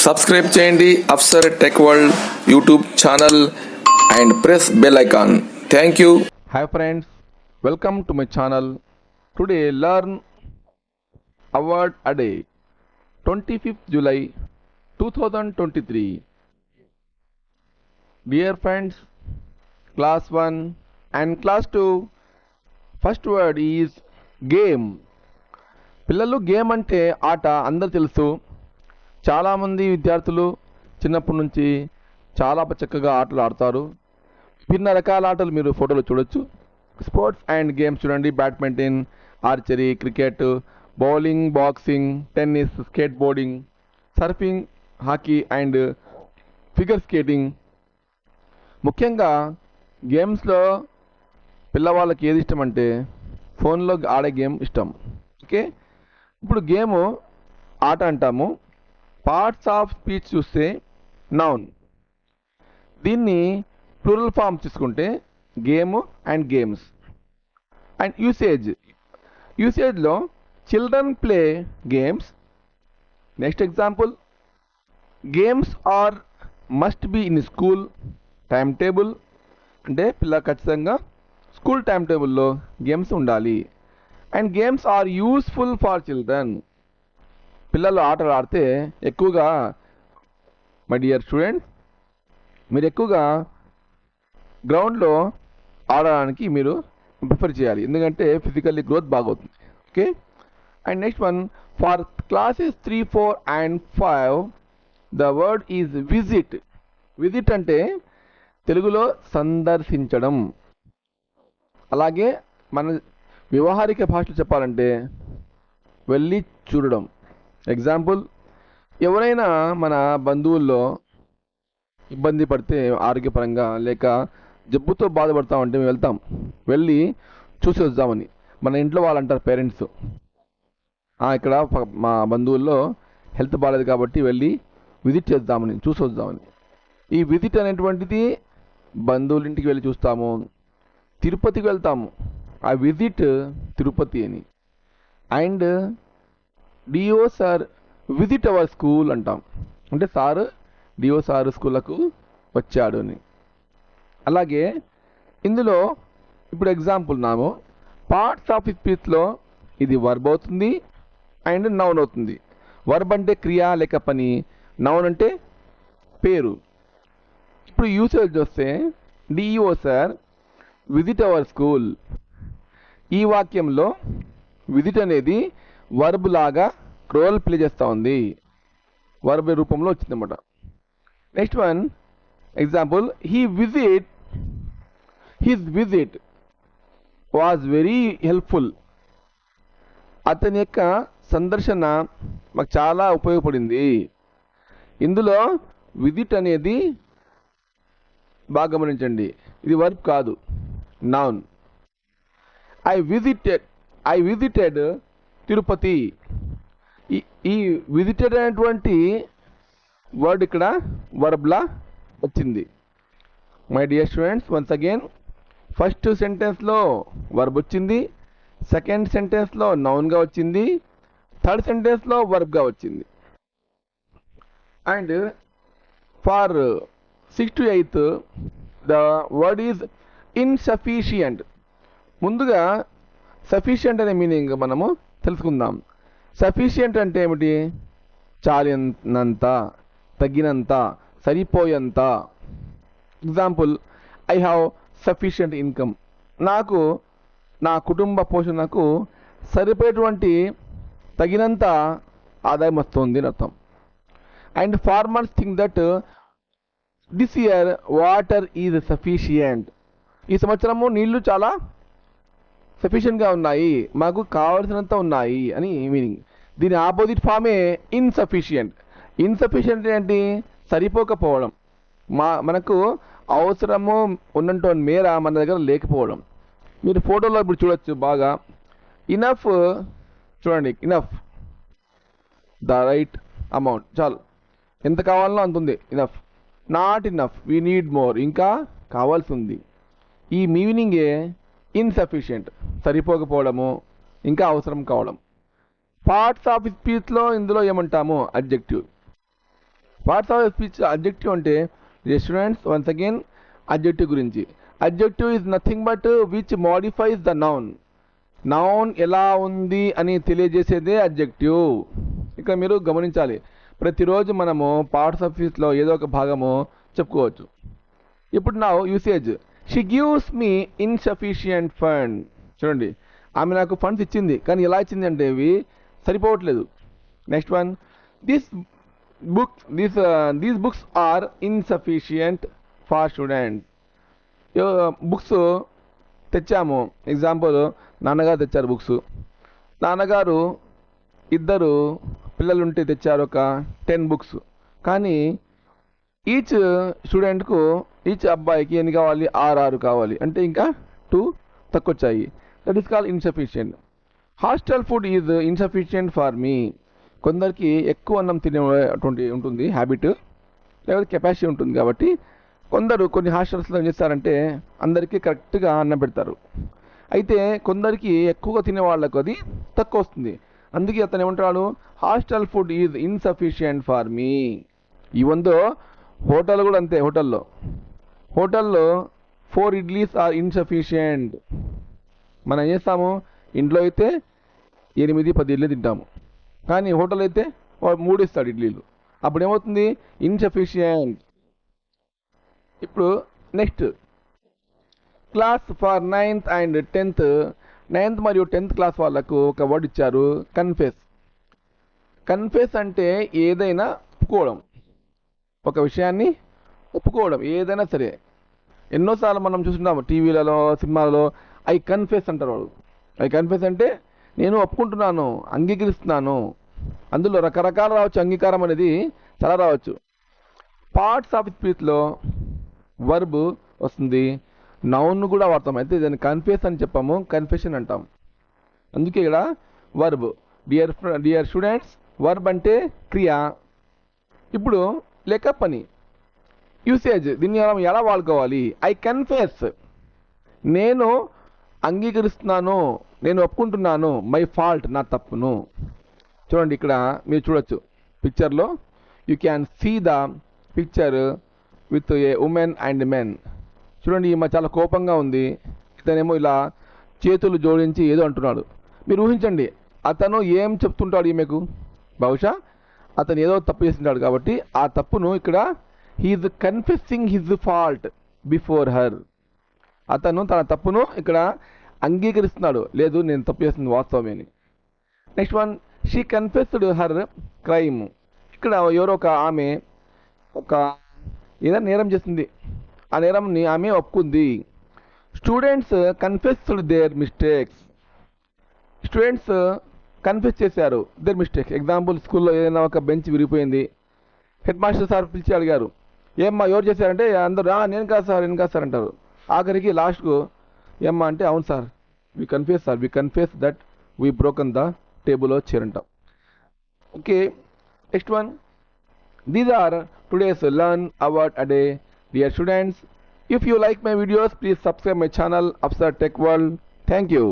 Subscribe చేయండి Afsar tech world YouTube channel and press bell icon. Thank you. Hi friends, welcome to my channel. Today learn award aday 25th July 2023. Dear friends, class 1 and class 2, first word is game. పిల్లలు game అంటే ఆట అందరు తెలుసు. చాలామంది విద్యార్థులు చిన్నప్పటి నుంచి చాలా చక్కగా ఆటలు ఆడతారు. విభిన్న రకాల ఆటలు మీరు ఫోటోలో చూడొచ్చు. స్పోర్ట్స్ అండ్ గేమ్స్ చూడండి, badminton, archery, cricket, bowling, boxing, tennis, skateboarding, surfing, hockey and figure skating. ముఖ్యంగా గేమ్స్లో పిల్లవాళ్ళకి ఏది ఇష్టం అంటే ఫోన్లో ఆడే గేమ్ ఇష్టం. ఓకే, ఇప్పుడు గేము ఆట అంటాము. పార్ట్స్ ఆఫ్ స్పీచ్ చూస్తే నౌన్, దీన్ని ప్లూరల్ ఫామ్ తీసుకుంటే గేమ్ అండ్ గేమ్స్. అండ్ యూసేజ్లో children play games. Next example, games are must be in school time table, అంటే పిల్ల ఖచ్చితంగా స్కూల్ టైం టేబుల్లో గేమ్స్ ఉండాలి. And games are useful for children, పిల్లలు ఆటలు ఆడితే ఎక్కువగా మై డియర్ స్టూడెంట్స్ మీరు ఎక్కువగా గ్రౌండ్లో ఆడడానికి మీరు ప్రిఫర్ చేయాలి, ఎందుకంటే ఫిజికల్లీ గ్రోత్ బాగవుతుంది. Okay, and next one, for classes 3, 4 and 5 the word is visit. Visit అంటే తెలుగులో సందర్శించడం. అలాగే మన వ్యవహారిక భాషలో చెప్పాలంటే వెళ్ళి చూడడం. ఎగ్జాంపుల్, ఎవరైనా మన బంధువుల్లో ఇబ్బంది పడితే ఆరోగ్యపరంగా లేక జబ్బుతో బాధపడతా ఉంటే మేము వెళ్తాం, వెళ్ళి చూసి వద్దామని. మన ఇంట్లో వాళ్ళు అంటారు పేరెంట్స్, ఇక్కడ మా బంధువుల్లో హెల్త్ బాగాలేదు కాబట్టి వెళ్ళి విజిట్ చేద్దామని, చూసి వద్దామని. ఈ విజిట్ అనేటువంటిది బంధువుల ఇంటికి వెళ్ళి చూస్తాము. తిరుపతికి వెళ్తాము, ఆ విజిట్ తిరుపతి అని. And DO sir visit our school అంటాం, అంటే సార్ డిఓ సార్ స్కూళ్ళకు వచ్చాడు అని. అలాగే ఇందులో ఇప్పుడు ఎగ్జాంపుల్ నాము పార్ట్స్ ఆఫ్ స్పీచ్లో ఇది వర్బ్ అవుతుంది అండ్ నౌన్ అవుతుంది. వర్బ్ అంటే క్రియ లేక పని, నౌన్ అంటే పేరు. ఇప్పుడు యూసేజ్ వస్తే DO sir visit our school. ఈ వాక్యంలో విజిట్ అనేది వర్బ్ లాగా రోల్ ప్లే చేస్తూ ఉంది, వర్బ్ రూపంలో వచ్చిందన్నమాట. Next one example, his visit was very helpful. అతని యొక్క సందర్శన మాకు చాలా ఉపయోగపడింది. ఇందులో విజిట్ అనేది బాగా గమనించండి, ఇది వర్బ్ కాదు, నౌన్. I visited Tirupati. ఈ విజిటెడ్ అనేటువంటి వర్డ్ ఇక్కడ వర్బ్లా వచ్చింది. My dear students, once again, first సెంటెన్స్లో వర్బ్ వచ్చింది, సెకండ్ సెంటెన్స్లో నౌన్గా వచ్చింది, థర్డ్ సెంటెన్స్లో వర్బ్గా వచ్చింది. And for 6 to 8 the word is insufficient. ముందుగా సఫిషియంట్ అనే మీనింగ్ మనము తెలుసుకుందాం. సఫిషియంట్ అంటే ఏమిటి? చాలినంత, తగినంత, సరిపోయేంత. Example, I have sufficient income. నాకు నా కుటుంబ పోషణకు సరిపోయేటువంటి తగినంత ఆదాయం వస్తుంది అని అర్థం. And farmers think that this year water is sufficient. ఈ సంవత్సరము నీళ్లు చాలా సఫిషియెంట్గా ఉన్నాయి, మాకు కావలసినంత ఉన్నాయి అని మీనింగ్. దీని ఆపోజిట్ ఫామే ఇన్సఫిషియంట్. ఇన్సఫిషియంట్ ఏంటి? సరిపోకపోవడం, మనకు అవసరము ఉన్నంత మేర మన దగ్గర లేకపోవడం. మీరు ఫోటోలో ఇప్పుడు చూడొచ్చు బాగా. ఇనఫ్ చూడండి, ఇనఫ్ ద రైట్ అమౌంట్, చాలు, ఎంత కావాలనో అంత ఉంది, enough. Not enough, we need more, ఇంకా కావాల్సి ఉంది. ఈ మీనింగే ఇన్సఫిషియంట్, సరిపోకపోవడము, ఇంకా అవసరం కావడం. పార్ట్స్ ఆఫ్ స్పీచ్లో ఇందులో ఏమంటాము? Adjective. Parts of speech adjective అంటే స్టూడెంట్స్ వన్స్ అగైన్ అడ్జెక్టివ్ గురించి. Adjective is nothing but which modifies the noun. Noun ఎలా ఉంది అని తెలియజేసేదే అడ్జెక్టివ్. ఇక మీరు గమనించాలి, ప్రతిరోజు మనము పార్ట్స్ ఆఫ్ స్పీచ్లో ఏదో ఒక భాగము చెప్పుకోవచ్చు. ఇప్పుడు నా usage, she gives me insufficient fund. చూడండి, ఆమె నాకు ఫండ్స్ ఇచ్చింది, కానీ ఎలా ఇచ్చింది అంటే ఇవి సరిపోవట్లేదు. Next one, these books are insufficient for student. Books తెచ్చాము, ఎగ్జాంపుల్ నాన్నగారు తెచ్చారు బుక్స్. నాన్నగారు ఇద్దరు పిల్లలుంటే తెచ్చారు ఒక 10 బుక్స్, కానీ ఈచ్ స్టూడెంట్కు ఈచ్ అబ్బాయికి ఎన్ని కావాలి, 6 కావాలి, అంటే ఇంకా 2 తక్కువ వచ్చాయి. That is called insufficient. Hostel food is insufficient for మీ. కొందరికి ఎక్కువ అన్నం తినేటువంటి ఉంటుంది హ్యాబిట్, లేకపోతే కెపాసిటీ ఉంటుంది. కాబట్టి కొందరు కొన్ని హాస్టల్స్లో ఏం చేస్తారంటే అందరికీ కరెక్ట్గా అన్నం పెడతారు. అయితే కొందరికి ఎక్కువగా తినే వాళ్ళకు అది తక్కువ వస్తుంది. అందుకే అతను ఏమంటాడు, hostel food is insufficient for me. ఈవెందో హోటల్ కూడా అంతే. హోటల్లో 4 ఇడ్లీస్ ఆర్ ఇన్సఫిషియంట్. మనం ఏం చేస్తాము, ఇంట్లో అయితే 8-10 ఇడ్లీ తింటాము, కానీ హోటల్ అయితే 3 ఇస్తాడు ఇడ్లీలు. అప్పుడు ఏమవుతుంది, ఇన్సఫిషియంట్. ఇప్పుడు next, class for 9th and 10th. 9th మరియు 10th క్లాస్ వాళ్ళకు ఒక వర్డ్ ఇచ్చారు, కన్ఫెస్. కన్ఫెస్ అంటే ఏదైనా ఒప్పుకోవడం, ఒక విషయాన్ని ఒప్పుకోవడం, ఏదైనా సరే. ఎన్నోసార్లు మనం చూస్తున్నాము టీవీలలో, సినిమాలలో, ఐ కన్ఫెస్ అంటారు వాడు. ఐ కన్ఫెస్ అంటే నేను ఒప్పుకుంటున్నాను, అంగీకరిస్తున్నాను. అందులో రకరకాలు రావచ్చు, అంగీకారం అనేది చాలా రావచ్చు. పార్ట్స్ ఆఫ్ స్పీచ్లో వర్బ్ వస్తుంది, నౌన్ కూడా వాడతాం. అయితే దాన్ని కన్ఫెస్ అని చెప్పాము, కన్ఫెషన్ అంటాం. అందుకే ఇక్కడ వర్బ్. డియర్ స్టూడెంట్స్, వర్బ్ అంటే క్రియ. ఇప్పుడు లేక పని, యూసేజ్. దీన్ని మనం ఎలా వాడుకోవాలి, ఐ కన్ఫెస్, నేను అంగీకరిస్తున్నాను, నేను ఒప్పుకుంటున్నాను, మై ఫాల్ట్, నా తప్పును. చూడండి, ఇక్కడ మీరు చూడొచ్చు పిక్చర్లో, you can see the picture with a woman and men. చూడండి, ఈమె చాలా కోపంగా ఉంది, ఇతనేమో ఇలా చేతులు జోడించి ఏదో అంటున్నాడు. మీరు ఊహించండి, అతను ఏం చెప్తుంటాడు ఈమెకు. బహుశా అతను ఏదో తప్పు చేస్తుంటాడు, కాబట్టి ఆ తప్పును ఇక్కడ he is confessing his fault before her. అతను తన తప్పును ఇక్కడ అంగీకరిస్తున్నాడు, లేదు నేను తప్పు చేస్తుంది వాస్తవమే అని. Next one, she confessed her crime. ఇక్కడ ఎవరో ఒక ఆమె ఒక ఏదైనా నేరం చేసింది, ఆ నేరంని ఆమె ఒప్పుకుంది. Students confessed there mistakes. Students confess చేశారు దేర్ మిస్టేక్స్. ఎగ్జాంపుల్, స్కూల్లో ఏదైనా ఒక బెంచ్ విరిగిపోయింది, హెడ్ మాస్టర్ సార్ పిలిచి అడిగారు, ఏమ్మా ఎవరు చేశారంటే అందరూ నేను కాదు సార్ అంటారు. ఆఖరికి లాస్ట్కు ఏమ్మా అంటే, అవును sir, we confess that we broken the table chair అంటాం. Okay, next one, these are today's learn a word a day. Dear students, if you like my videos, please subscribe my channel Afsar Tech World. Thank you.